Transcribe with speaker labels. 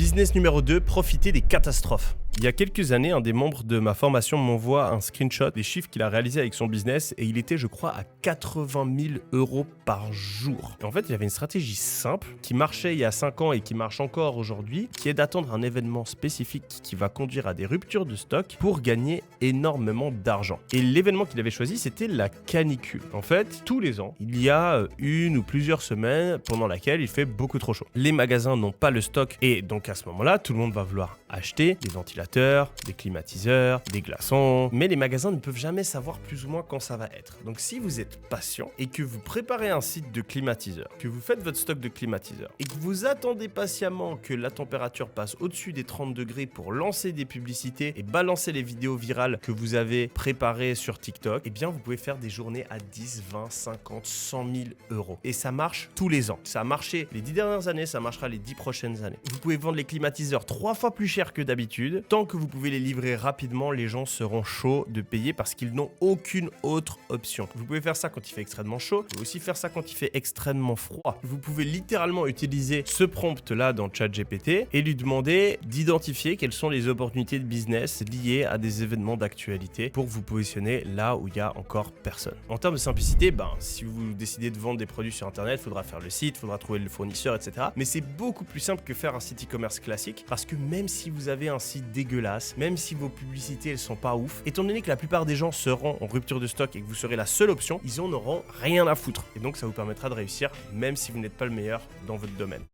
Speaker 1: Business numéro 2, profiter des catastrophes. Il y a quelques années, un des membres de ma formation m'envoie un screenshot des chiffres qu'il a réalisé avec son business et il était, je crois, à 80 000 euros par jour. Et en fait, il avait une stratégie simple qui marchait il y a 5 ans et qui marche encore aujourd'hui, qui est d'attendre un événement spécifique qui va conduire à des ruptures de stock pour gagner énormément d'argent. Et l'événement qu'il avait choisi, c'était la canicule. En fait, tous les ans, il y a une ou plusieurs semaines pendant laquelle il fait beaucoup trop chaud. Les magasins n'ont pas le stock et donc à ce moment-là, tout le monde va vouloir acheter des ventilateurs, des climatiseurs, des glaçons, mais les magasins ne peuvent jamais savoir plus ou moins quand ça va être. Donc si vous êtes patient et que vous préparez un site de climatiseur, que vous faites votre stock de climatiseurs et que vous attendez patiemment que la température passe au-dessus des 30 degrés pour lancer des publicités et balancer les vidéos virales que vous avez préparées sur TikTok, eh bien vous pouvez faire des journées à 10, 20, 50, 100 000 euros. Et ça marche tous les ans. Ça a marché les 10 dernières années, ça marchera les 10 prochaines années. Vous pouvez vendre les climatiseurs 3 fois plus cher que d'habitude. Tant que vous pouvez les livrer rapidement, les gens seront chauds de payer parce qu'ils n'ont aucune autre option. Vous pouvez faire ça quand il fait extrêmement chaud. Vous pouvez aussi faire ça quand il fait extrêmement froid. Vous pouvez littéralement utiliser ce prompt-là dans ChatGPT et lui demander d'identifier quelles sont les opportunités de business liées à des événements d'actualité pour vous positionner là où il y a encore personne. En termes de simplicité, si vous décidez de vendre des produits sur Internet, il faudra faire le site, il faudra trouver le fournisseur, etc. Mais c'est beaucoup plus simple que faire un site e-commerce classique parce que même si vous avez un site dégueulasse, même si vos publicités elles sont pas ouf, étant donné que la plupart des gens seront en rupture de stock et que vous serez la seule option, ils en auront rien à foutre. Et donc ça vous permettra de réussir même si vous n'êtes pas le meilleur dans votre domaine.